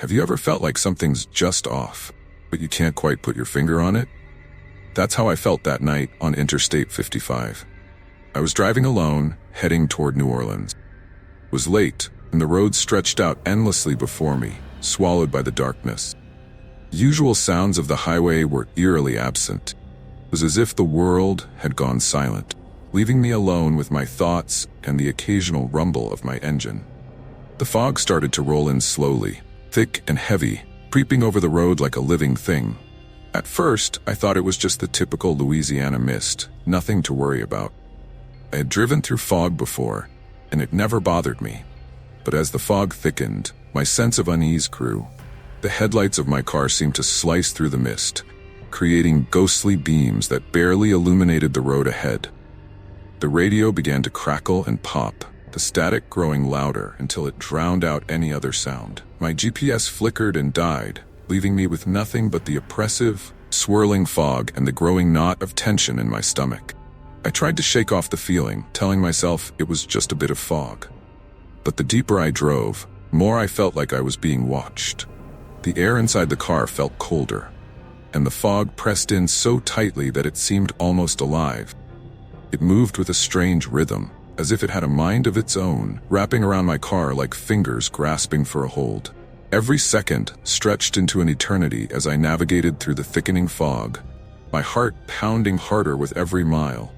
Have you ever felt like something's just off, but you can't quite put your finger on it? That's how I felt that night on Interstate 55. I was driving alone, heading toward New Orleans. It was late, and the road stretched out endlessly before me, swallowed by the darkness. The usual sounds of the highway were eerily absent. It was as if the world had gone silent, leaving me alone with my thoughts and the occasional rumble of my engine. The fog started to roll in slowly, thick and heavy, creeping over the road like a living thing. At first, I thought it was just the typical Louisiana mist, nothing to worry about. I had driven through fog before, and it never bothered me. But as the fog thickened, my sense of unease grew. The headlights of my car seemed to slice through the mist, creating ghostly beams that barely illuminated the road ahead. The radio began to crackle and pop, the static growing louder until it drowned out any other sound. My GPS flickered and died, leaving me with nothing but the oppressive, swirling fog and the growing knot of tension in my stomach. I tried to shake off the feeling, telling myself it was just a bit of fog. But the deeper I drove, more I felt like I was being watched. The air inside the car felt colder, and the fog pressed in so tightly that it seemed almost alive. It moved with a strange rhythm, as if it had a mind of its own, wrapping around my car like fingers grasping for a hold. Every second stretched into an eternity as I navigated through the thickening fog, my heart pounding harder with every mile.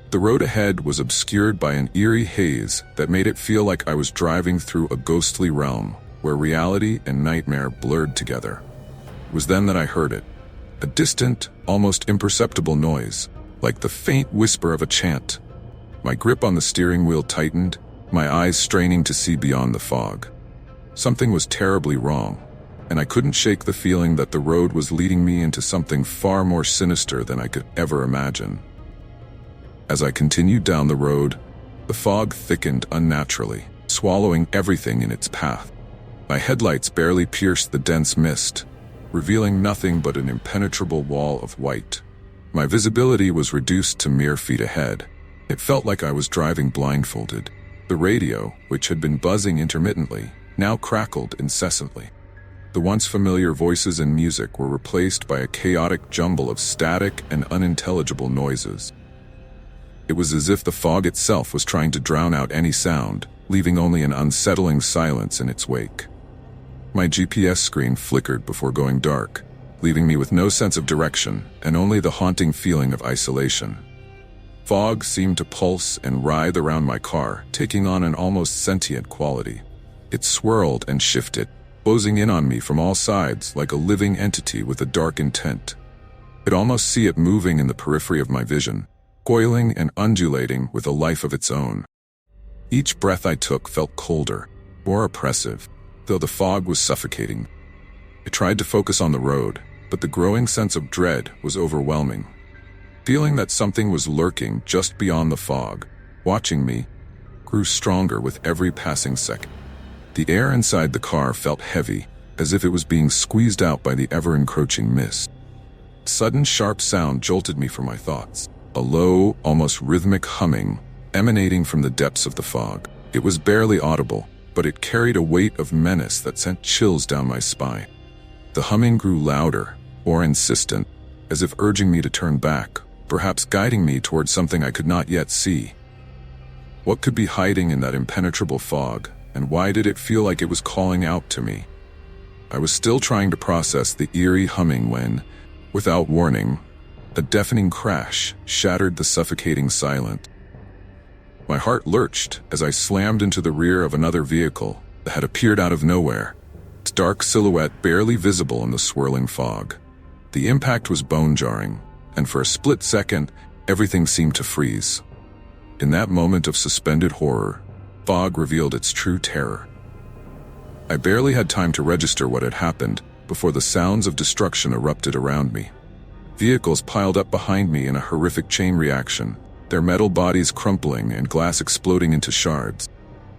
The road ahead was obscured by an eerie haze that made it feel like I was driving through a ghostly realm, where reality and nightmare blurred together. It was then that I heard it, a distant, almost imperceptible noise, like the faint whisper of a chant. My grip on the steering wheel tightened, my eyes straining to see beyond the fog. Something was terribly wrong, and I couldn't shake the feeling that the road was leading me into something far more sinister than I could ever imagine. As I continued down the road, the fog thickened unnaturally, swallowing everything in its path. My headlights barely pierced the dense mist, revealing nothing but an impenetrable wall of white. My visibility was reduced to mere feet ahead. It felt like I was driving blindfolded. The radio, which had been buzzing intermittently, now crackled incessantly. The once familiar voices and music were replaced by a chaotic jumble of static and unintelligible noises. It was as if the fog itself was trying to drown out any sound, leaving only an unsettling silence in its wake. My GPS screen flickered before going dark, leaving me with no sense of direction and only the haunting feeling of isolation. Fog seemed to pulse and writhe around my car, taking on an almost sentient quality. It swirled and shifted, closing in on me from all sides like a living entity with a dark intent. I could almost see it moving in the periphery of my vision, coiling and undulating with a life of its own. Each breath I took felt colder, more oppressive, though the fog was suffocating. I tried to focus on the road, but the growing sense of dread was overwhelming. Feeling that something was lurking just beyond the fog, watching me, grew stronger with every passing second. The air inside the car felt heavy, as if it was being squeezed out by the ever-encroaching mist. A sudden sharp sound jolted me from my thoughts, a low, almost rhythmic humming emanating from the depths of the fog. It was barely audible, but it carried a weight of menace that sent chills down my spine. The humming grew louder, more insistent, as if urging me to turn back, perhaps guiding me towards something I could not yet see. What could be hiding in that impenetrable fog, and why did it feel like it was calling out to me? I was still trying to process the eerie humming when, without warning, a deafening crash shattered the suffocating silence. My heart lurched as I slammed into the rear of another vehicle that had appeared out of nowhere, its dark silhouette barely visible in the swirling fog. The impact was bone-jarring, and for a split second, everything seemed to freeze. In that moment of suspended horror, fog revealed its true terror. I barely had time to register what had happened before the sounds of destruction erupted around me. Vehicles piled up behind me in a horrific chain reaction, their metal bodies crumpling and glass exploding into shards.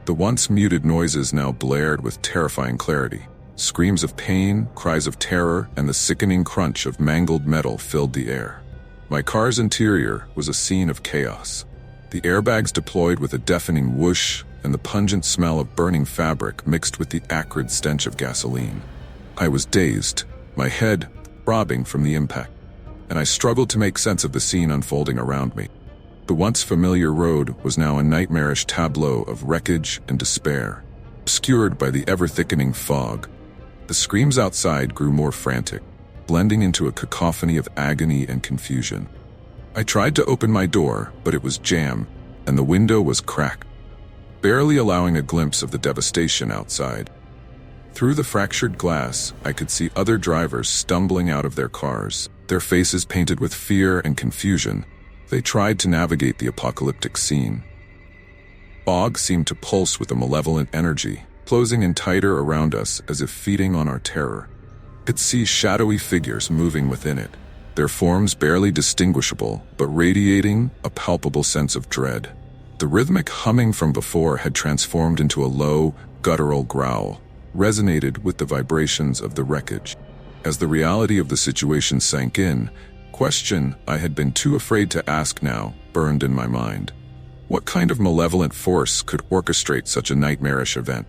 The once muted noises now blared with terrifying clarity. Screams of pain, cries of terror, and the sickening crunch of mangled metal filled the air. My car's interior was a scene of chaos. The airbags deployed with a deafening whoosh, and the pungent smell of burning fabric mixed with the acrid stench of gasoline. I was dazed, my head throbbing from the impact, and I struggled to make sense of the scene unfolding around me. The once familiar road was now a nightmarish tableau of wreckage and despair, obscured by the ever-thickening fog. The screams outside grew more frantic, blending into a cacophony of agony and confusion. I tried to open my door, but it was jammed, and the window was cracked, barely allowing a glimpse of the devastation outside. Through the fractured glass, I could see other drivers stumbling out of their cars, their faces painted with fear and confusion. They tried to navigate the apocalyptic scene. Fog seemed to pulse with a malevolent energy, closing in tighter around us as if feeding on our terror. I could see shadowy figures moving within it, their forms barely distinguishable, but radiating a palpable sense of dread. The rhythmic humming from before had transformed into a low, guttural growl, resonated with the vibrations of the wreckage. As the reality of the situation sank in, question I had been too afraid to ask now burned in my mind. What kind of malevolent force could orchestrate such a nightmarish event?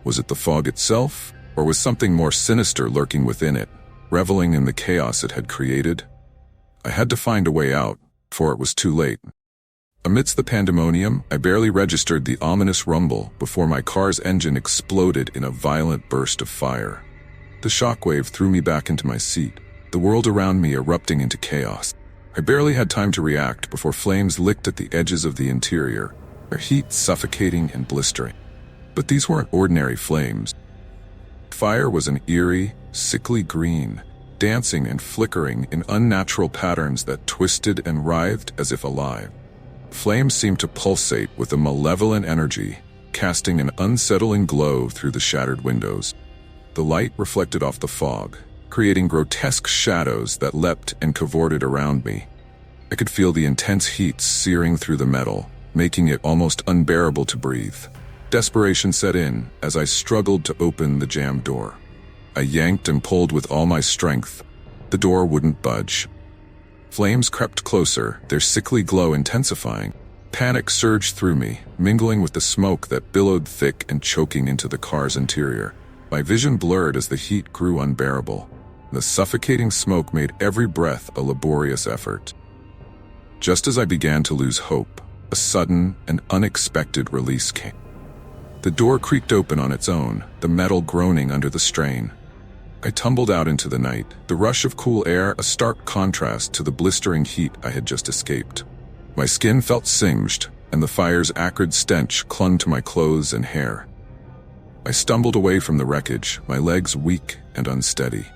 Was it the fog itself, or was something more sinister lurking within it, reveling in the chaos it had created? I had to find a way out, for it was too late. Amidst the pandemonium, I barely registered the ominous rumble before my car's engine exploded in a violent burst of fire. The shockwave threw me back into my seat, the world around me erupting into chaos. I barely had time to react before flames licked at the edges of the interior, their heat suffocating and blistering. But these weren't ordinary flames. Fire was an eerie, sickly green, dancing and flickering in unnatural patterns that twisted and writhed as if alive. Flames seemed to pulsate with a malevolent energy, casting an unsettling glow through the shattered windows. The light reflected off the fog, creating grotesque shadows that leapt and cavorted around me. I could feel the intense heat searing through the metal, making it almost unbearable to breathe. Desperation set in as I struggled to open the jammed door. I yanked and pulled with all my strength. The door wouldn't budge. Flames crept closer, their sickly glow intensifying. Panic surged through me, mingling with the smoke that billowed thick and choking into the car's interior. My vision blurred as the heat grew unbearable. The suffocating smoke made every breath a laborious effort. Just as I began to lose hope, a sudden and unexpected release came. The door creaked open on its own, the metal groaning under the strain. I tumbled out into the night, the rush of cool air a stark contrast to the blistering heat I had just escaped. My skin felt singed, and the fire's acrid stench clung to my clothes and hair. I stumbled away from the wreckage, my legs weak and unsteady.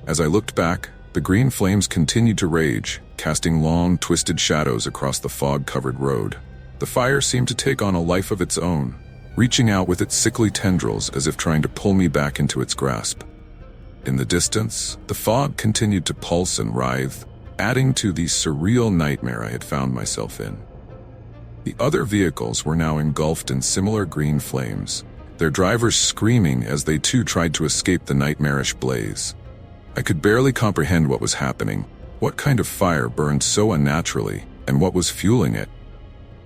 As I looked back, the green flames continued to rage, casting long, twisted shadows across the fog-covered road. The fire seemed to take on a life of its own, reaching out with its sickly tendrils as if trying to pull me back into its grasp. In the distance, the fog continued to pulse and writhe, adding to the surreal nightmare I had found myself in. The other vehicles were now engulfed in similar green flames, their drivers screaming as they too tried to escape the nightmarish blaze. I could barely comprehend what was happening. What kind of fire burned so unnaturally, and what was fueling it?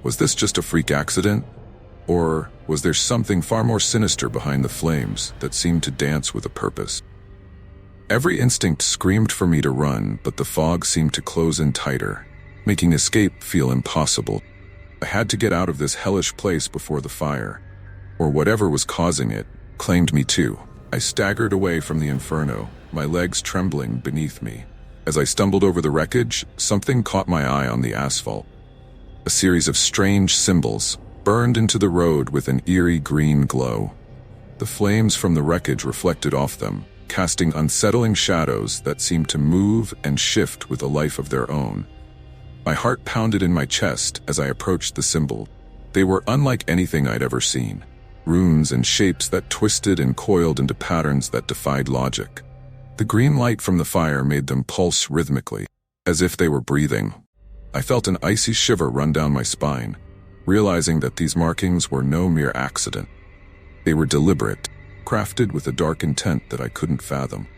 Was this just a freak accident? Or was there something far more sinister behind the flames that seemed to dance with a purpose? Every instinct screamed for me to run, but the fog seemed to close in tighter, making escape feel impossible. I had to get out of this hellish place before the fire, or whatever was causing it, claimed me too. I staggered away from the inferno, my legs trembling beneath me. As I stumbled over the wreckage, something caught my eye on the asphalt. A series of strange symbols burned into the road with an eerie green glow. The flames from the wreckage reflected off them, casting unsettling shadows that seemed to move and shift with a life of their own. My heart pounded in my chest as I approached the symbol. They were unlike anything I'd ever seen. Runes and shapes that twisted and coiled into patterns that defied logic. The green light from the fire made them pulse rhythmically, as if they were breathing. I felt an icy shiver run down my spine, realizing that these markings were no mere accident. They were deliberate, crafted with a dark intent that I couldn't fathom.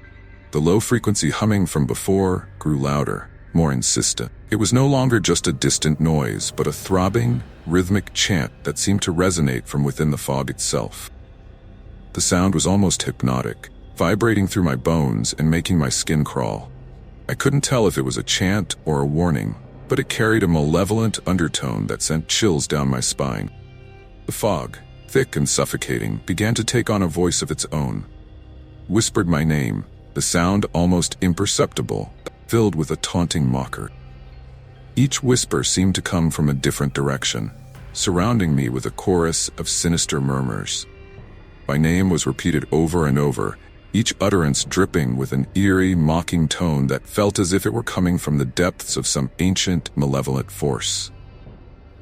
The low-frequency humming from before grew louder, more insistent. It was no longer just a distant noise, but a throbbing, rhythmic chant that seemed to resonate from within the fog itself. The sound was almost hypnotic, vibrating through my bones and making my skin crawl. I couldn't tell if it was a chant or a warning, but it carried a malevolent undertone that sent chills down my spine. The fog, thick and suffocating, began to take on a voice of its own. Whispered my name, the sound almost imperceptible, filled with a taunting mockery. Each whisper seemed to come from a different direction, surrounding me with a chorus of sinister murmurs. My name was repeated over and over, each utterance dripping with an eerie, mocking tone that felt as if it were coming from the depths of some ancient, malevolent force.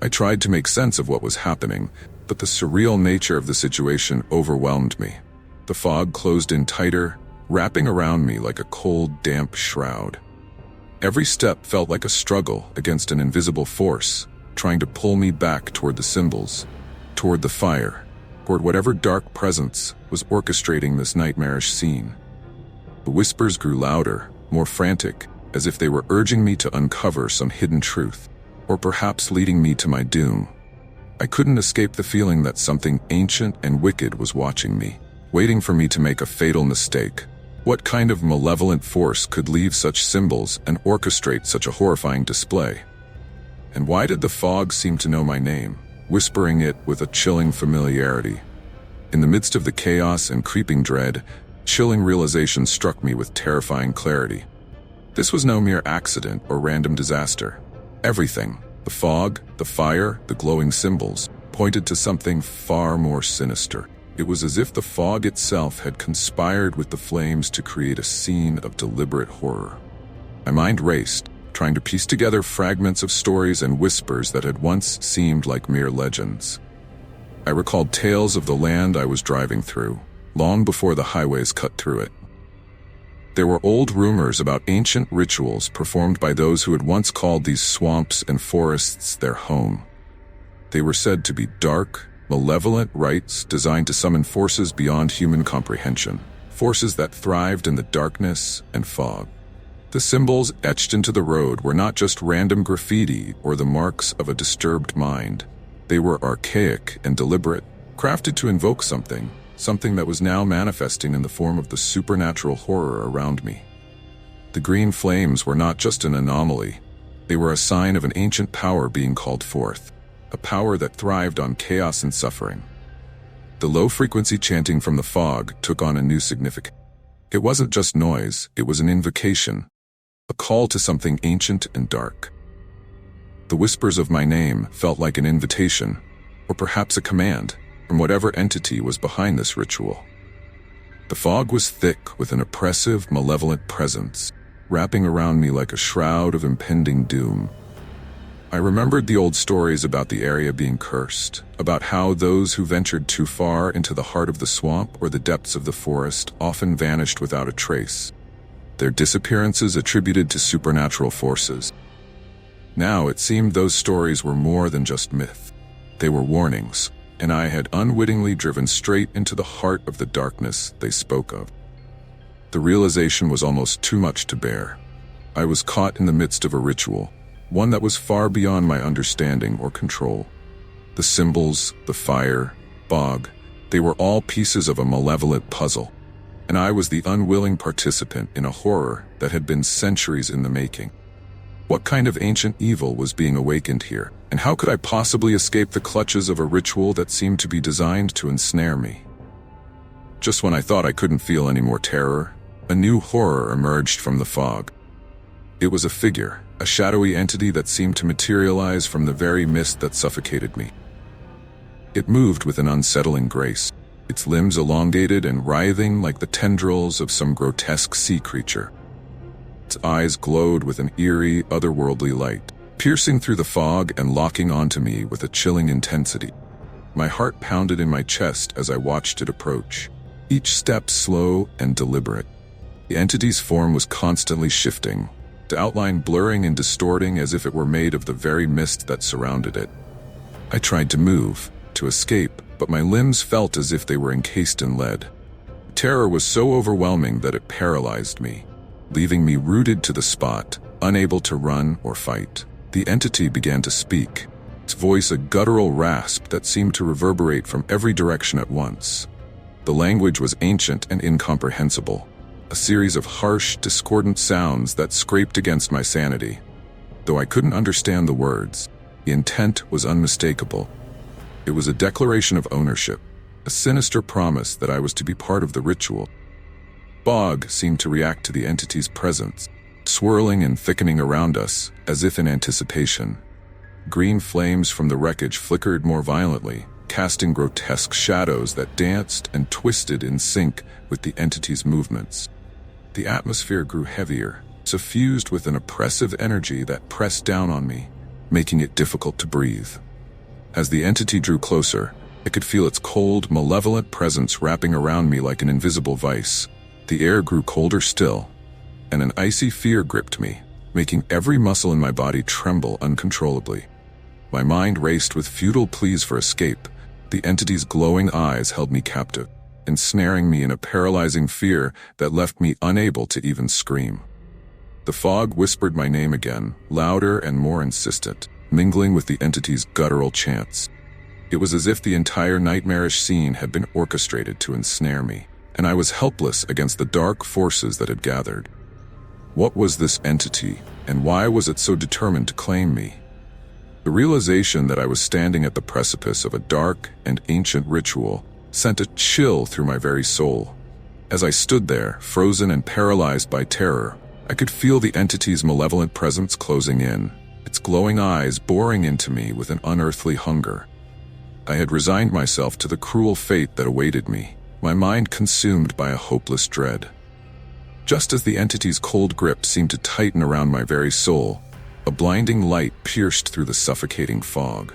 I tried to make sense of what was happening, but the surreal nature of the situation overwhelmed me. The fog closed in tighter, wrapping around me like a cold, damp shroud. Every step felt like a struggle against an invisible force, trying to pull me back toward the symbols, toward the fire, toward whatever dark presence was orchestrating this nightmarish scene. The whispers grew louder, more frantic, as if they were urging me to uncover some hidden truth, or perhaps leading me to my doom. I couldn't escape the feeling that something ancient and wicked was watching me, waiting for me to make a fatal mistake. What kind of malevolent force could leave such symbols and orchestrate such a horrifying display? And why did the fog seem to know my name, whispering it with a chilling familiarity? In the midst of the chaos and creeping dread, chilling realization struck me with terrifying clarity. This was no mere accident or random disaster. Everything, the fog, the fire, the glowing symbols, pointed to something far more sinister. It was as if the fog itself had conspired with the flames to create a scene of deliberate horror. My mind raced, trying to piece together fragments of stories and whispers that had once seemed like mere legends. I recalled tales of the land I was driving through, long before the highways cut through it. There were old rumors about ancient rituals performed by those who had once called these swamps and forests their home. They were said to be dark, malevolent rites designed to summon forces beyond human comprehension, forces that thrived in the darkness and fog. The symbols etched into the road were not just random graffiti or the marks of a disturbed mind. They were archaic and deliberate, crafted to invoke something that was now manifesting in the form of the supernatural horror around me. The green flames were not just an anomaly. They were a sign of an ancient power being called forth, a power that thrived on chaos and suffering. The low-frequency chanting from the fog took on a new significance. It wasn't just noise, it was an invocation, a call to something ancient and dark. The whispers of my name felt like an invitation, or perhaps a command, from whatever entity was behind this ritual. The fog was thick with an oppressive, malevolent presence, wrapping around me like a shroud of impending doom. I remembered the old stories about the area being cursed, about how those who ventured too far into the heart of the swamp or the depths of the forest often vanished without a trace, their disappearances attributed to supernatural forces. Now it seemed those stories were more than just myth. They were warnings, and I had unwittingly driven straight into the heart of the darkness they spoke of. The realization was almost too much to bear. I was caught in the midst of a ritual, one that was far beyond my understanding or control. The symbols, the fire, fog, they were all pieces of a malevolent puzzle, and I was the unwilling participant in a horror that had been centuries in the making. What kind of ancient evil was being awakened here, and how could I possibly escape the clutches of a ritual that seemed to be designed to ensnare me? Just when I thought I couldn't feel any more terror, a new horror emerged from the fog. It was a figure, a shadowy entity that seemed to materialize from the very mist that suffocated me. It moved with an unsettling grace, its limbs elongated and writhing like the tendrils of some grotesque sea creature. Its eyes glowed with an eerie, otherworldly light, piercing through the fog and locking onto me with a chilling intensity. My heart pounded in my chest as I watched it approach, each step slow and deliberate. The entity's form was constantly shifting, the outline blurring and distorting as if it were made of the very mist that surrounded it. I tried to move, to escape, but my limbs felt as if they were encased in lead. Terror was so overwhelming that it paralyzed me, leaving me rooted to the spot, Unable to run or fight, the entity began to speak, its voice a guttural rasp that seemed to reverberate from every direction at once. The language was ancient and incomprehensible, a series of harsh, discordant sounds that scraped against my sanity. Though I couldn't understand the words, the intent was unmistakable. It was a declaration of ownership, a sinister promise that I was to be part of the ritual. Fog seemed to react to the entity's presence, swirling and thickening around us, as if in anticipation. Green flames from the wreckage flickered more violently, casting grotesque shadows that danced and twisted in sync with the entity's movements. The atmosphere grew heavier, suffused with an oppressive energy that pressed down on me, making it difficult to breathe. As the entity drew closer, I could feel its cold, malevolent presence wrapping around me like an invisible vice. The air grew colder still, and an icy fear gripped me, making every muscle in my body tremble uncontrollably. My mind raced with futile pleas for escape. The entity's glowing eyes held me captive, ensnaring me in a paralyzing fear that left me unable to even scream. The fog whispered my name again, louder and more insistent, mingling with the entity's guttural chants. It was as if the entire nightmarish scene had been orchestrated to ensnare me, and I was helpless against the dark forces that had gathered. What was this entity, and why was it so determined to claim me? The realization that I was standing at the precipice of a dark and ancient ritual sent a chill through my very soul. As I stood there, frozen and paralyzed by terror, I could feel the entity's malevolent presence closing in, its glowing eyes boring into me with an unearthly hunger. I had resigned myself to the cruel fate that awaited me, my mind consumed by a hopeless dread. Just as the entity's cold grip seemed to tighten around my very soul, a blinding light pierced through the suffocating fog.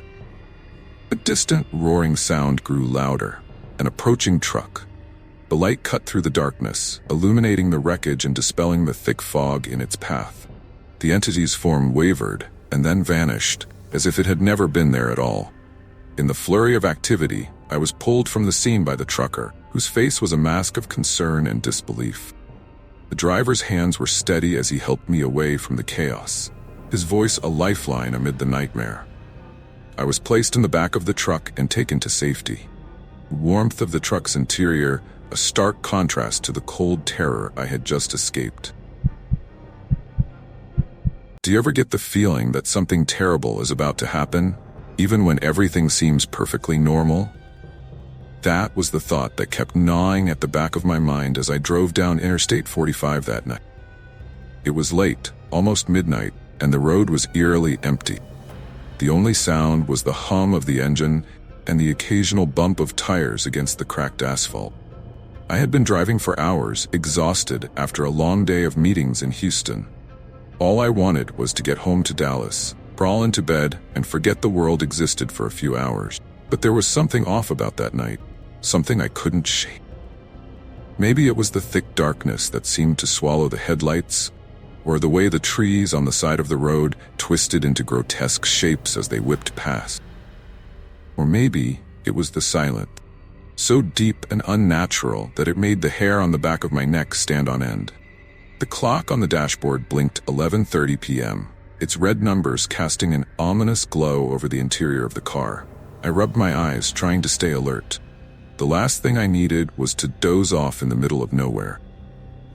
A distant, roaring sound grew louder, an approaching truck. The light cut through the darkness, illuminating the wreckage and dispelling the thick fog in its path. The entity's form wavered and then vanished, as if it had never been there at all. In the flurry of activity, I was pulled from the scene by the trucker, whose face was a mask of concern and disbelief. The driver's hands were steady as he helped me away from the chaos, his voice a lifeline amid the nightmare. I was placed in the back of the truck and taken to safety. The warmth of the truck's interior, a stark contrast to the cold terror I had just escaped. Do you ever get the feeling that something terrible is about to happen, even when everything seems perfectly normal? That was the thought that kept gnawing at the back of my mind as I drove down Interstate 45 that night. It was late, almost midnight, and the road was eerily empty. The only sound was the hum of the engine and the occasional bump of tires against the cracked asphalt. I had been driving for hours, exhausted after a long day of meetings in Houston. All I wanted was to get home to Dallas, crawl into bed, and forget the world existed for a few hours. But there was something off about that night, something I couldn't shake. Maybe it was the thick darkness that seemed to swallow the headlights, or the way the trees on the side of the road twisted into grotesque shapes as they whipped past. Or maybe it was the silence, so deep and unnatural that it made the hair on the back of my neck stand on end. The clock on the dashboard blinked 11:30 p.m., its red numbers casting an ominous glow over the interior of the car. I rubbed my eyes, trying to stay alert. The last thing I needed was to doze off in the middle of nowhere.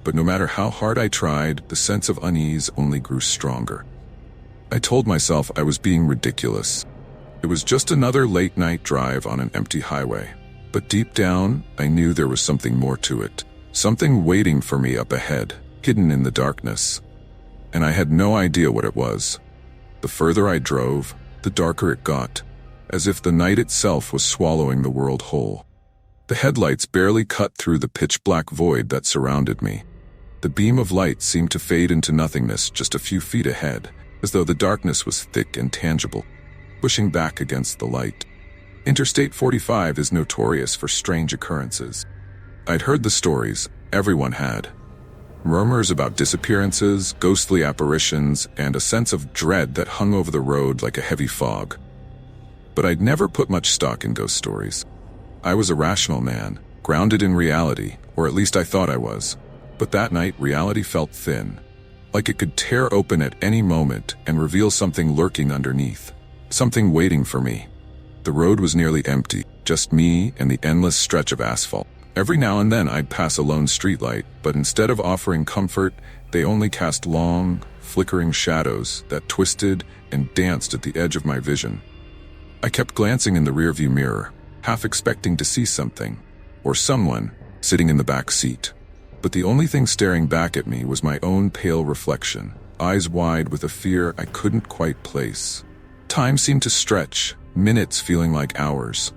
But no matter how hard I tried, the sense of unease only grew stronger. I told myself I was being ridiculous. It was just another late-night drive on an empty highway. But deep down, I knew there was something more to it. Something waiting for me up ahead, hidden in the darkness. And I had no idea what it was. The further I drove, the darker it got, as if the night itself was swallowing the world whole. The headlights barely cut through the pitch-black void that surrounded me. The beam of light seemed to fade into nothingness just a few feet ahead, as though the darkness was thick and tangible, pushing back against the light. Interstate 45 is notorious for strange occurrences. I'd heard the stories, everyone had. Murmurs about disappearances, ghostly apparitions, and a sense of dread that hung over the road like a heavy fog. But I'd never put much stock in ghost stories. I was a rational man, grounded in reality, or at least I thought I was. But that night, reality felt thin. like it could tear open at any moment and reveal something lurking underneath, something waiting for me. The road was nearly empty, just me and the endless stretch of asphalt. Every now and then I'd pass a lone streetlight, but instead of offering comfort, they only cast long, flickering shadows that twisted and danced at the edge of my vision. I kept glancing in the rearview mirror, half expecting to see something, or someone, sitting in the back seat. But the only thing staring back at me was my own pale reflection, eyes wide with a fear I couldn't quite place. Time seemed to stretch, minutes feeling like hours.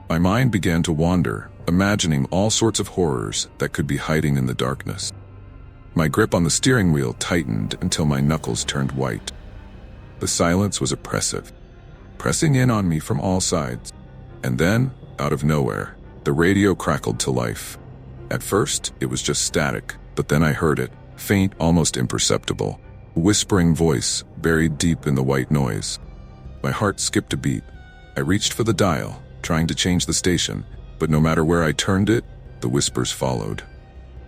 My mind began to wander, imagining all sorts of horrors that could be hiding in the darkness. My grip on the steering wheel tightened until my knuckles turned white. The silence was oppressive, pressing in on me from all sides. And then, out of nowhere, the radio crackled to life. At first, it was just static, but then I heard it, faint, almost imperceptible, a whispering voice buried deep in the white noise. My heart skipped a beat. I reached for the dial, trying to change the station, but no matter where I turned it, the whispers followed.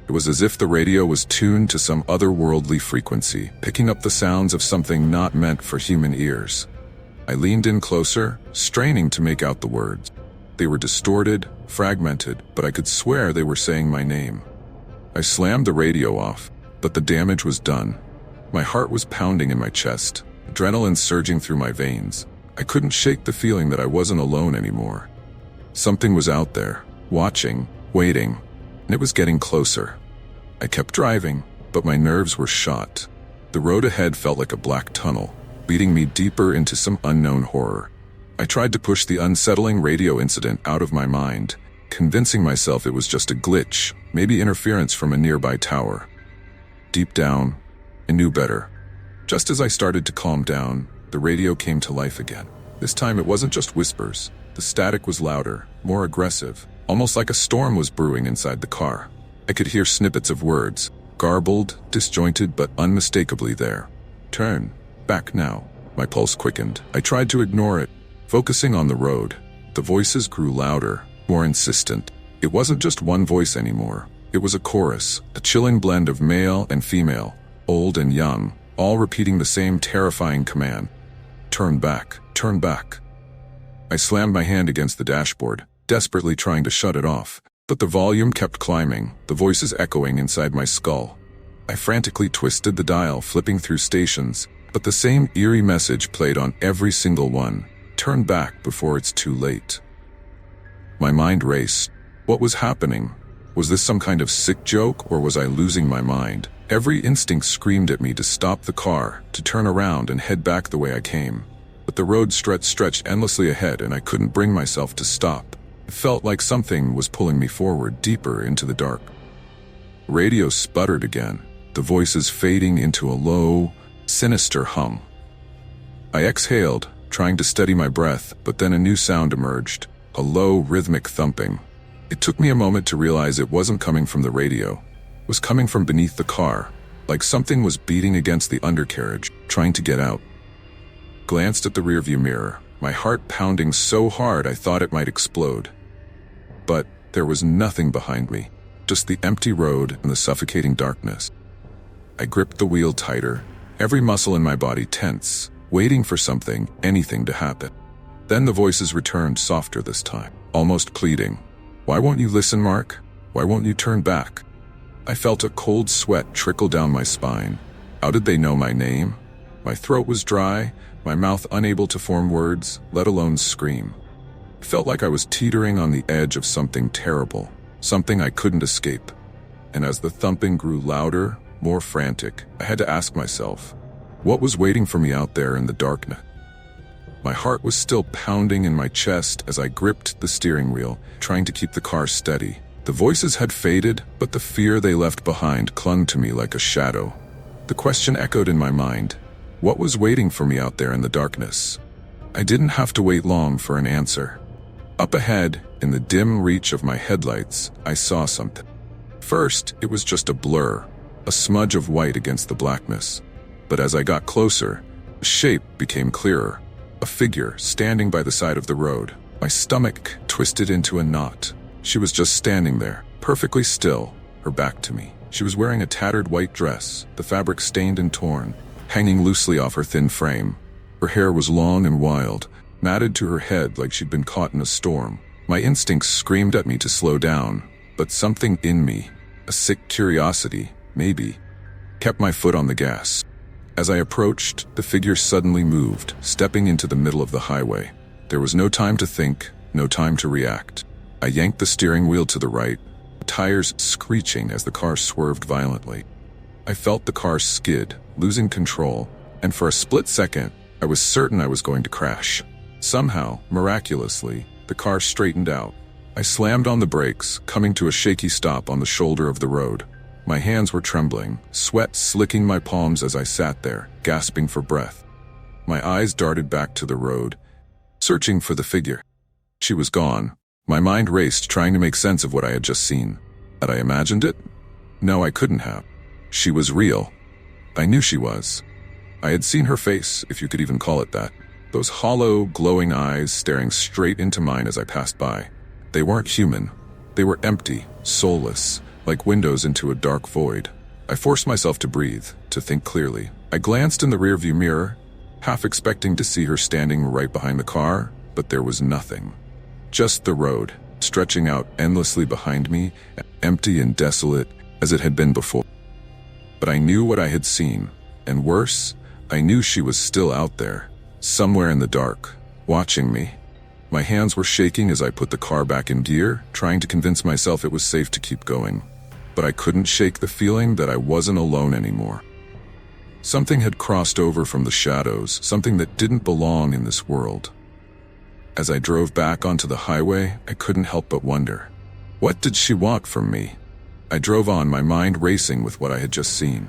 It was as if the radio was tuned to some otherworldly frequency, picking up the sounds of something not meant for human ears. I leaned in closer, straining to make out the words. They were distorted, fragmented, but I could swear they were saying my name. I slammed the radio off, but the damage was done. My heart was pounding in my chest, adrenaline surging through my veins. I couldn't shake the feeling that I wasn't alone anymore. Something was out there, watching, waiting, and it was getting closer. I kept driving, but my nerves were shot. The road ahead felt like a black tunnel, leading me deeper into some unknown horror. I tried to push the unsettling radio incident out of my mind, convincing myself it was just a glitch, maybe interference from a nearby tower. Deep down, I knew better. Just as I started to calm down, the radio came to life again. This time it wasn't just whispers. The static was louder, more aggressive, almost like a storm was brewing inside the car. I could hear snippets of words, garbled, disjointed, but unmistakably there. Turn. Back now. My pulse quickened. I tried to ignore it, focusing on the road. The voices grew louder, more insistent. It wasn't just one voice anymore. It was a chorus, a chilling blend of male and female, old and young, all repeating the same terrifying command. Turn back. Turn back. I slammed my hand against the dashboard, desperately trying to shut it off. But the volume kept climbing, the voices echoing inside my skull. I frantically twisted the dial, flipping through stations, but the same eerie message played on every single one. Turn back before it's too late. My mind raced. What was happening? Was this some kind of sick joke, or was I losing my mind? Every instinct screamed at me to stop the car, to turn around and head back the way I came. But the road stretched endlessly ahead, and I couldn't bring myself to stop. It felt like something was pulling me forward, deeper into the dark. Radio sputtered again, the voices fading into a low, sinister hum. I exhaled, trying to steady my breath, but then a new sound emerged, a low, rhythmic thumping. It took me a moment to realize it wasn't coming from the radio. It was coming from beneath the car, like something was beating against the undercarriage, trying to get out. Glanced at the rearview mirror, my heart pounding so hard I thought it might explode. But there was nothing behind me, just the empty road and the suffocating darkness. I gripped the wheel tighter, every muscle in my body tense, waiting for something, anything to happen. Then the voices returned, softer this time, almost pleading. Why won't you listen, Mark? Why won't you turn back? I felt a cold sweat trickle down my spine. How did they know my name? My throat was dry, my mouth unable to form words, let alone scream. It felt like I was teetering on the edge of something terrible, something I couldn't escape. And as the thumping grew louder, more frantic, I had to ask myself, what was waiting for me out there in the darkness? My heart was still pounding in my chest as I gripped the steering wheel, trying to keep the car steady. The voices had faded, but the fear they left behind clung to me like a shadow. The question echoed in my mind. What was waiting for me out there in the darkness? I didn't have to wait long for an answer. Up ahead, in the dim reach of my headlights, I saw something. First, it was just a blur, a smudge of white against the blackness. But as I got closer, the shape became clearer. A figure standing by the side of the road. My stomach twisted into a knot. She was just standing there, perfectly still, her back to me. She was wearing a tattered white dress, the fabric stained and torn, hanging loosely off her thin frame. Her hair was long and wild, matted to her head like she'd been caught in a storm. My instincts screamed at me to slow down, but something in me, a sick curiosity, maybe, kept my foot on the gas. As I approached, the figure suddenly moved, stepping into the middle of the highway. There was no time to think, no time to react. I yanked the steering wheel to the right, tires screeching as the car swerved violently. I felt the car skid, losing control, and for a split second, I was certain I was going to crash. Somehow, miraculously, the car straightened out. I slammed on the brakes, coming to a shaky stop on the shoulder of the road. My hands were trembling, sweat slicking my palms as I sat there, gasping for breath. My eyes darted back to the road, searching for the figure. She was gone. My mind raced, trying to make sense of what I had just seen. Had I imagined it? No, I couldn't have. She was real. I knew she was. I had seen her face, if you could even call it that. Those hollow, glowing eyes staring straight into mine as I passed by. They weren't human. They were empty, soulless, like windows into a dark void. I forced myself to breathe, to think clearly. I glanced in the rearview mirror, half expecting to see her standing right behind the car, but there was nothing. Just the road, stretching out endlessly behind me, empty and desolate as it had been before. But I knew what I had seen, and worse, I knew she was still out there, somewhere in the dark, watching me. My hands were shaking as I put the car back in gear, trying to convince myself it was safe to keep going. But I couldn't shake the feeling that I wasn't alone anymore. Something had crossed over from the shadows, something that didn't belong in this world. As I drove back onto the highway, I couldn't help but wonder, what did she want from me? I drove on, my mind racing with what I had just seen.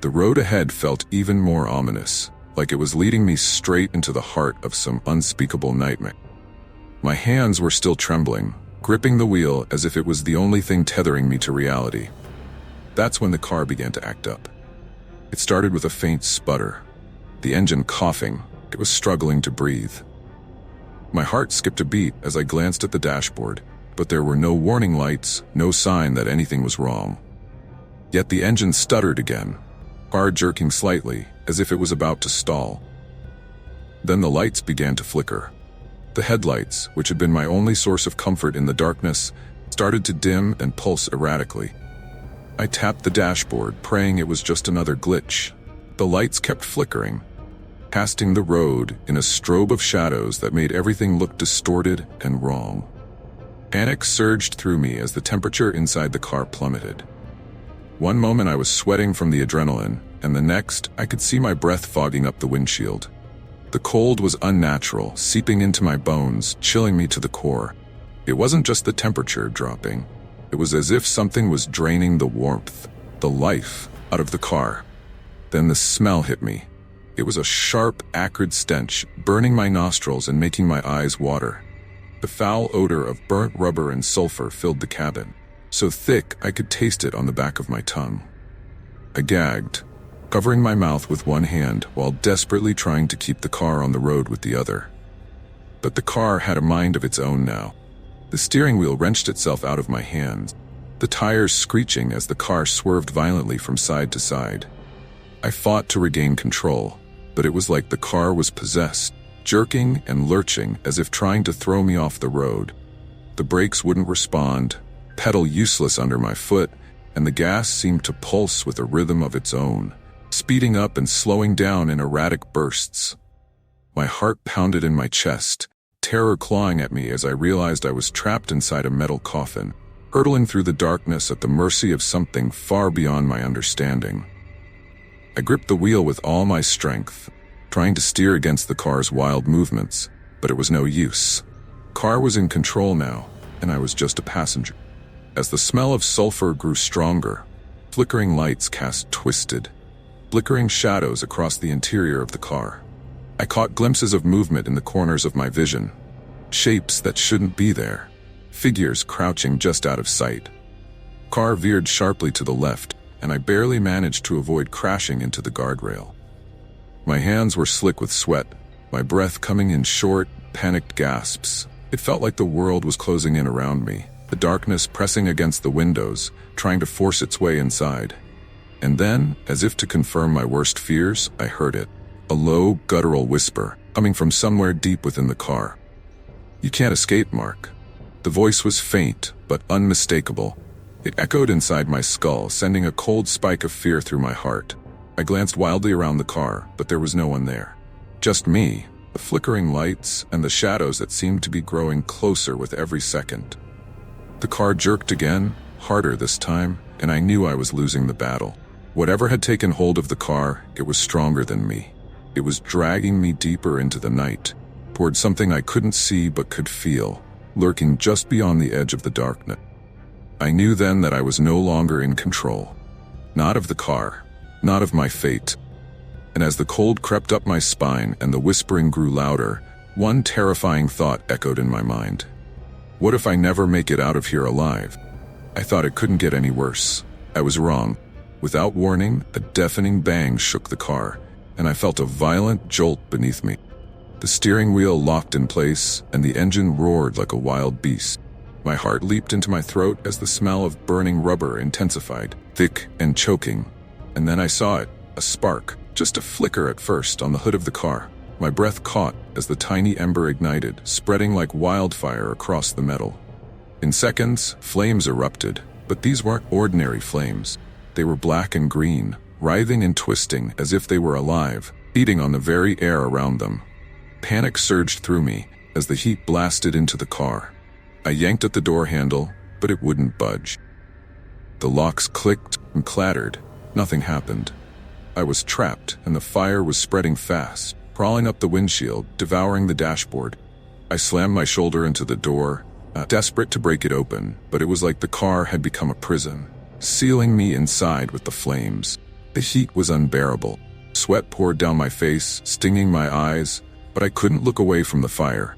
The road ahead felt even more ominous, like it was leading me straight into the heart of some unspeakable nightmare. My hands were still trembling, gripping the wheel as if it was the only thing tethering me to reality. That's when the car began to act up. It started with a faint sputter, the engine coughing. It was struggling to breathe. My heart skipped a beat as I glanced at the dashboard, but there were no warning lights, no sign that anything was wrong. Yet the engine stuttered again, car jerking slightly, as if it was about to stall. Then the lights began to flicker. The headlights, which had been my only source of comfort in the darkness, started to dim and pulse erratically. I tapped the dashboard, praying it was just another glitch. The lights kept flickering, casting the road in a strobe of shadows that made everything look distorted and wrong. Panic surged through me as the temperature inside the car plummeted. One moment I was sweating from the adrenaline, and the next I could see my breath fogging up the windshield. The cold was unnatural, seeping into my bones, chilling me to the core. It wasn't just the temperature dropping. It was as if something was draining the warmth, the life, out of the car. Then the smell hit me. It was a sharp, acrid stench, burning my nostrils and making my eyes water. The foul odor of burnt rubber and sulfur filled the cabin, so thick I could taste it on the back of my tongue. I gagged, covering my mouth with one hand while desperately trying to keep the car on the road with the other. But the car had a mind of its own now. The steering wheel wrenched itself out of my hands, the tires screeching as the car swerved violently from side to side. I fought to regain control, but it was like the car was possessed, jerking and lurching as if trying to throw me off the road. The brakes wouldn't respond, pedal useless under my foot, and the gas seemed to pulse with a rhythm of its own, speeding up and slowing down in erratic bursts. My heart pounded in my chest, terror clawing at me as I realized I was trapped inside a metal coffin, hurtling through the darkness at the mercy of something far beyond my understanding. I gripped the wheel with all my strength, trying to steer against the car's wild movements, but it was no use. The car was in control now, and I was just a passenger. As the smell of sulfur grew stronger, flickering lights cast twisted, flickering shadows across the interior of the car. I caught glimpses of movement in the corners of my vision, shapes that shouldn't be there, figures crouching just out of sight. The car veered sharply to the left, and I barely managed to avoid crashing into the guardrail. My hands were slick with sweat, my breath coming in short, panicked gasps. It felt like the world was closing in around me, the darkness pressing against the windows, trying to force its way inside. And then, as if to confirm my worst fears, I heard it. A low, guttural whisper, coming from somewhere deep within the car. "You can't escape, Mark." The voice was faint, but unmistakable. It echoed inside my skull, sending a cold spike of fear through my heart. I glanced wildly around the car, but there was no one there. Just me, the flickering lights, and the shadows that seemed to be growing closer with every second. The car jerked again, harder this time, and I knew I was losing the battle. Whatever had taken hold of the car, it was stronger than me. It was dragging me deeper into the night, toward something I couldn't see but could feel, lurking just beyond the edge of the darkness. I knew then that I was no longer in control. Not of the car, not of my fate. And as the cold crept up my spine and the whispering grew louder, one terrifying thought echoed in my mind. What if I never make it out of here alive? I thought it couldn't get any worse. I was wrong. Without warning, a deafening bang shook the car, and I felt a violent jolt beneath me. The steering wheel locked in place, and the engine roared like a wild beast. My heart leaped into my throat as the smell of burning rubber intensified, thick and choking. And then I saw it, a spark, just a flicker at first on the hood of the car. My breath caught as the tiny ember ignited, spreading like wildfire across the metal. In seconds, flames erupted, but these weren't ordinary flames. They were black and green, writhing and twisting as if they were alive, feeding on the very air around them. Panic surged through me as the heat blasted into the car. I yanked at the door handle, but it wouldn't budge. The locks clicked and clattered. Nothing happened. I was trapped, and the fire was spreading fast, crawling up the windshield, devouring the dashboard. I slammed my shoulder into the door, desperate to break it open, but it was like the car had become a prison, sealing me inside with the flames. The heat was unbearable. Sweat poured down my face, stinging my eyes, but I couldn't look away from the fire.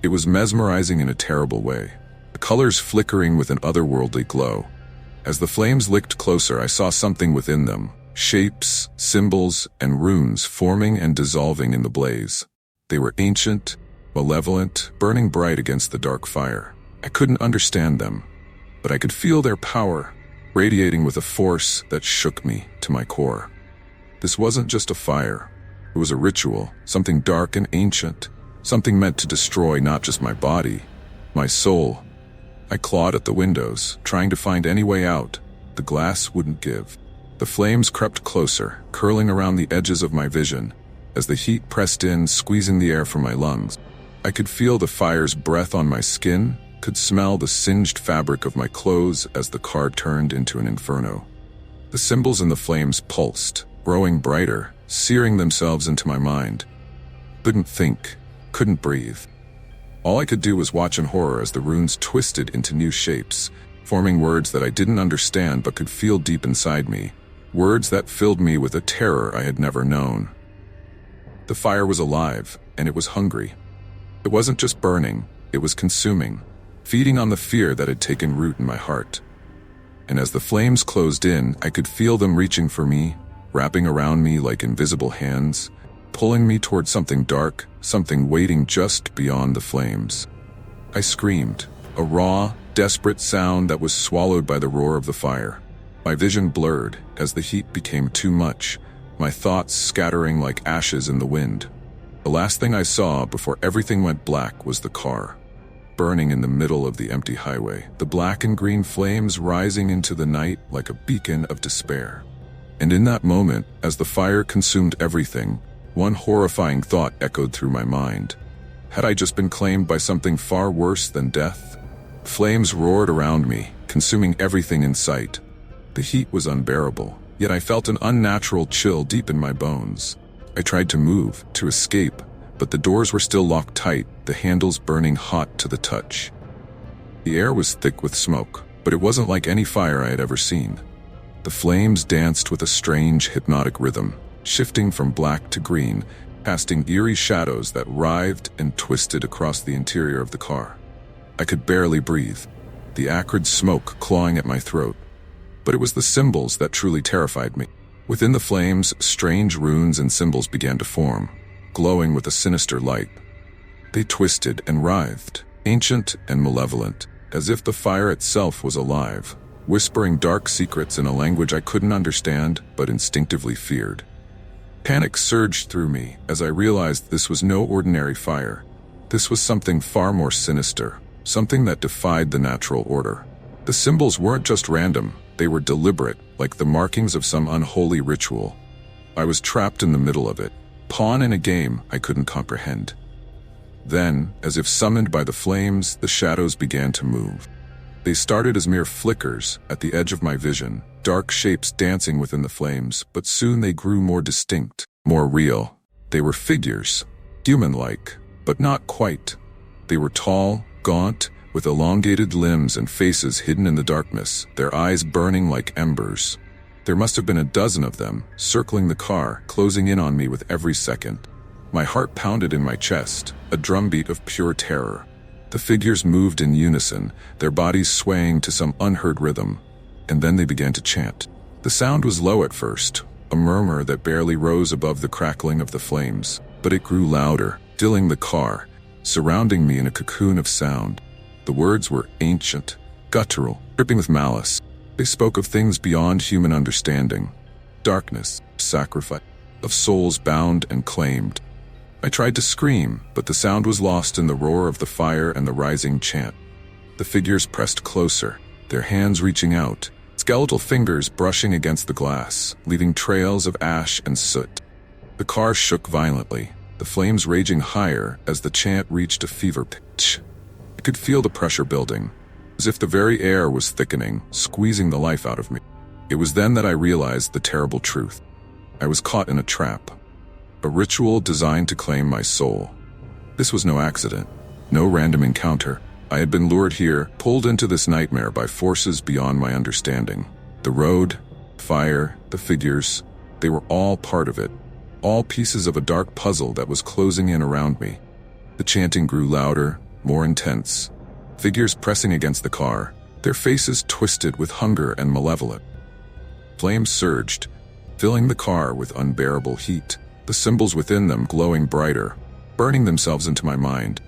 It was mesmerizing in a terrible way, the colors flickering with an otherworldly glow. As the flames licked closer, I saw something within them, shapes, symbols, and runes forming and dissolving in the blaze. They were ancient, malevolent, burning bright against the dark fire. I couldn't understand them, but I could feel their power, radiating with a force that shook me to my core. This wasn't just a fire. It was a ritual, something dark and ancient, something meant to destroy not just my body, my soul. I clawed at the windows, trying to find any way out. The glass wouldn't give. The flames crept closer, curling around the edges of my vision, as the heat pressed in, squeezing the air from my lungs. I could feel the fire's breath on my skin, could smell the singed fabric of my clothes as the car turned into an inferno. The symbols in the flames pulsed, growing brighter, searing themselves into my mind. Couldn't think, couldn't breathe. All I could do was watch in horror as the runes twisted into new shapes, forming words that I didn't understand but could feel deep inside me, words that filled me with a terror I had never known. The fire was alive, and it was hungry. It wasn't just burning, it was consuming, feeding on the fear that had taken root in my heart. And as the flames closed in, I could feel them reaching for me, wrapping around me like invisible hands, pulling me toward something dark, something waiting just beyond the flames. I screamed, a raw, desperate sound that was swallowed by the roar of the fire. My vision blurred as the heat became too much, my thoughts scattering like ashes in the wind. The last thing I saw before everything went black was the car, burning in the middle of the empty highway, the black and green flames rising into the night like a beacon of despair. And in that moment, as the fire consumed everything, one horrifying thought echoed through my mind. Had I just been claimed by something far worse than death? Flames roared around me, consuming everything in sight. The heat was unbearable, yet I felt an unnatural chill deep in my bones. I tried to move, to escape, but the doors were still locked tight, the handles burning hot to the touch. The air was thick with smoke, but it wasn't like any fire I had ever seen. The flames danced with a strange, hypnotic rhythm, shifting from black to green, casting eerie shadows that writhed and twisted across the interior of the car. I could barely breathe, the acrid smoke clawing at my throat. But it was the symbols that truly terrified me. Within the flames, strange runes and symbols began to form, glowing with a sinister light. They twisted and writhed, ancient and malevolent, as if the fire itself was alive, whispering dark secrets in a language I couldn't understand but instinctively feared. Panic surged through me as I realized this was no ordinary fire. This was something far more sinister, something that defied the natural order. The symbols weren't just random, they were deliberate, like the markings of some unholy ritual. I was trapped in the middle of it, pawn in a game I couldn't comprehend. Then, as if summoned by the flames, the shadows began to move. They started as mere flickers at the edge of my vision, dark shapes dancing within the flames, but soon they grew more distinct, more real. They were figures, human-like, but not quite. They were tall, gaunt, with elongated limbs and faces hidden in the darkness, their eyes burning like embers. There must have been a dozen of them, circling the car, closing in on me with every second. My heart pounded in my chest, a drumbeat of pure terror. The figures moved in unison, their bodies swaying to some unheard rhythm, and then they began to chant. The sound was low at first, a murmur that barely rose above the crackling of the flames, but it grew louder, filling the car, surrounding me in a cocoon of sound. The words were ancient, guttural, dripping with malice. They spoke of things beyond human understanding. Darkness, sacrifice, of souls bound and claimed. I tried to scream, but the sound was lost in the roar of the fire and the rising chant. The figures pressed closer, their hands reaching out, skeletal fingers brushing against the glass, leaving trails of ash and soot. The car shook violently, the flames raging higher as the chant reached a fever pitch. I could feel the pressure building, as if the very air was thickening, squeezing the life out of me. It was then that I realized the terrible truth. I was caught in a trap. A ritual designed to claim my soul. This was no accident, no random encounter. I had been lured here, pulled into this nightmare by forces beyond my understanding. The road, fire, the figures, they were all part of it, all pieces of a dark puzzle that was closing in around me. The chanting grew louder, more intense. Figures pressing against the car, their faces twisted with hunger and malevolence. Flames surged, filling the car with unbearable heat. The symbols within them glowing brighter, burning themselves into my mind.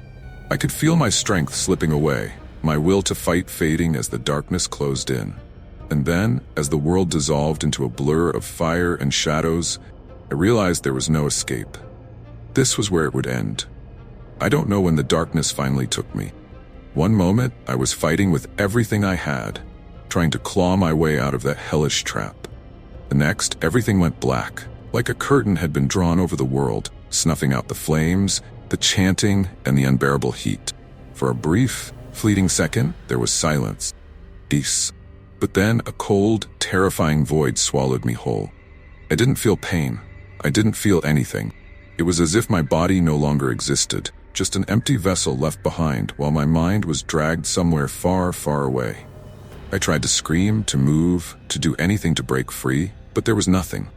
I could feel my strength slipping away, my will to fight fading as the darkness closed in. And then, as the world dissolved into a blur of fire and shadows, I realized there was no escape. This was where it would end. I don't know when the darkness finally took me. One moment, I was fighting with everything I had, trying to claw my way out of that hellish trap. The next, everything went black. Like a curtain had been drawn over the world, snuffing out the flames, the chanting, and the unbearable heat. For a brief, fleeting second, there was silence. Peace. But then a cold, terrifying void swallowed me whole. I didn't feel pain. I didn't feel anything. It was as if my body no longer existed, just an empty vessel left behind while my mind was dragged somewhere far, far away. I tried to scream, to move, to do anything to break free, but there was nothing.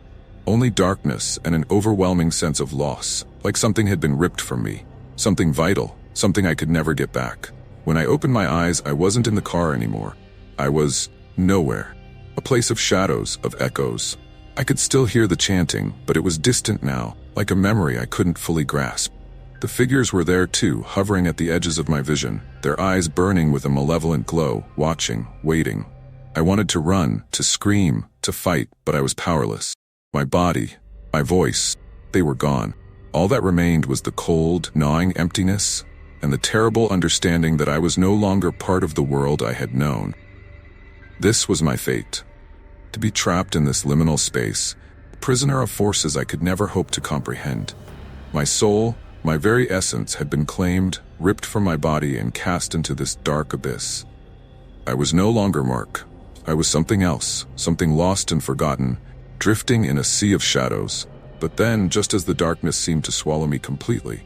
Only darkness and an overwhelming sense of loss, like something had been ripped from me. Something vital, something I could never get back. When I opened my eyes, I wasn't in the car anymore. I was nowhere. A place of shadows, of echoes. I could still hear the chanting, but it was distant now, like a memory I couldn't fully grasp. The figures were there too, hovering at the edges of my vision, their eyes burning with a malevolent glow, watching, waiting. I wanted to run, to scream, to fight, but I was powerless. My body, my voice, they were gone. All that remained was the cold, gnawing emptiness, and the terrible understanding that I was no longer part of the world I had known. This was my fate. To be trapped in this liminal space, a prisoner of forces I could never hope to comprehend. My soul, my very essence had been claimed, ripped from my body and cast into this dark abyss. I was no longer Mark. I was something else, something lost and forgotten, drifting in a sea of shadows. But then, just as the darkness seemed to swallow me completely,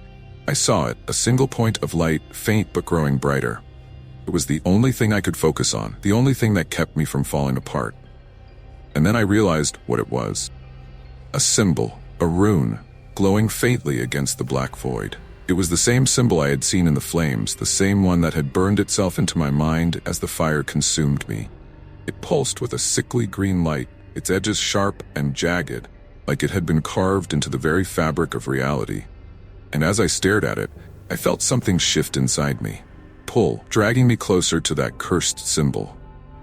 I saw it, a single point of light, faint but growing brighter. It was the only thing I could focus on, the only thing that kept me from falling apart. And then I realized what it was. A symbol, a rune, glowing faintly against the black void. It was the same symbol I had seen in the flames, the same one that had burned itself into my mind as the fire consumed me. It pulsed with a sickly green light, its edges sharp and jagged, like it had been carved into the very fabric of reality. And as I stared at it, I felt something shift inside me. pull, dragging me closer to that cursed symbol.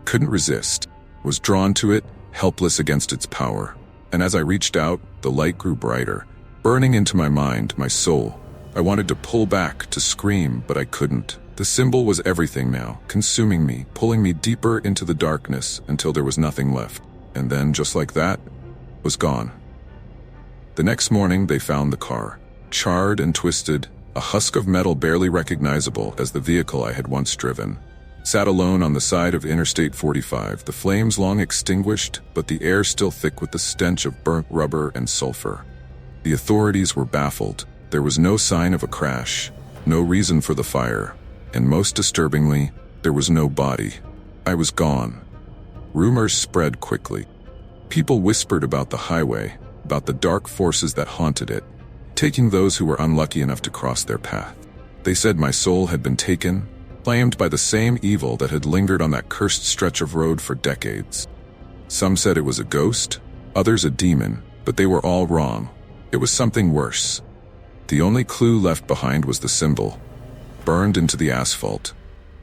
Couldn't resist, was drawn to it, helpless against its power. And as I reached out, the light grew brighter, burning into my mind, my soul. I wanted to pull back, to scream, but I couldn't. The symbol was everything now, consuming me, pulling me deeper into the darkness until there was nothing left. And then, just like that, was gone. The next morning, they found the car, charred and twisted, a husk of metal barely recognizable as the vehicle I had once driven. Sat alone on the side of Interstate 45, the flames long extinguished, but the air still thick with the stench of burnt rubber and sulfur. The authorities were baffled. There was no sign of a crash, no reason for the fire, and most disturbingly, there was no body. I was gone. Rumors spread quickly. People whispered about the highway, about the dark forces that haunted it, taking those who were unlucky enough to cross their path. They said my soul had been taken, claimed by the same evil that had lingered on that cursed stretch of road for decades. Some said it was a ghost, others a demon, but they were all wrong. It was something worse. The only clue left behind was the symbol, burned into the asphalt,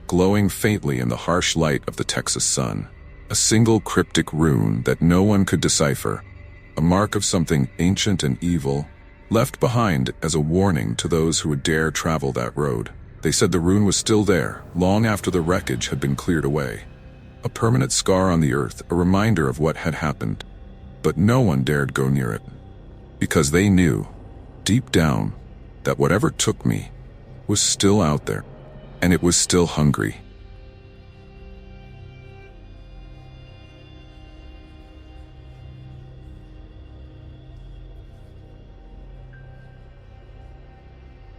glowing faintly in the harsh light of the Texas sun. A single cryptic rune that no one could decipher, a mark of something ancient and evil, left behind as a warning to those who would dare travel that road. They said the rune was still there, long after the wreckage had been cleared away. A permanent scar on the earth, a reminder of what had happened. But no one dared go near it. Because they knew, deep down, that whatever took me was still out there, and it was still hungry.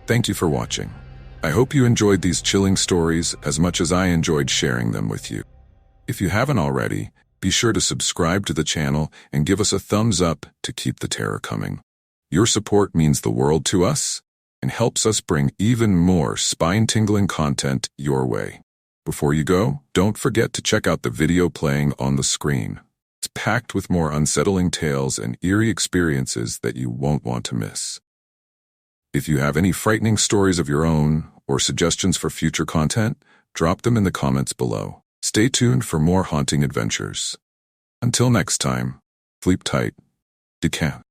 Thank you for watching. I hope you enjoyed these chilling stories as much as I enjoyed sharing them with you. If you haven't already, be sure to subscribe to the channel and give us a thumbs up to keep the terror coming. Your support means the world to us and helps us bring even more spine-tingling content your way. Before you go, don't forget to check out the video playing on the screen. It's packed with more unsettling tales and eerie experiences that you won't want to miss. If you have any frightening stories of your own or suggestions for future content, drop them in the comments below. Stay tuned for more haunting adventures. Until next time, sleep tight. Decant.